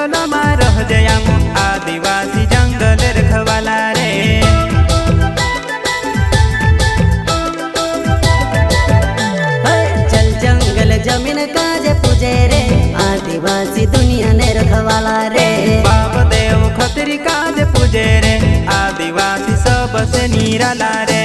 जंगल में रह जया आदिवासी जंगल रखवाला रे। चल जंगल जमीन काज पूजे रे आदिवासी दुनिया ने रखवाला रे। बाप देव खतरी काज पूजे रे आदिवासी सबसे निराला रे।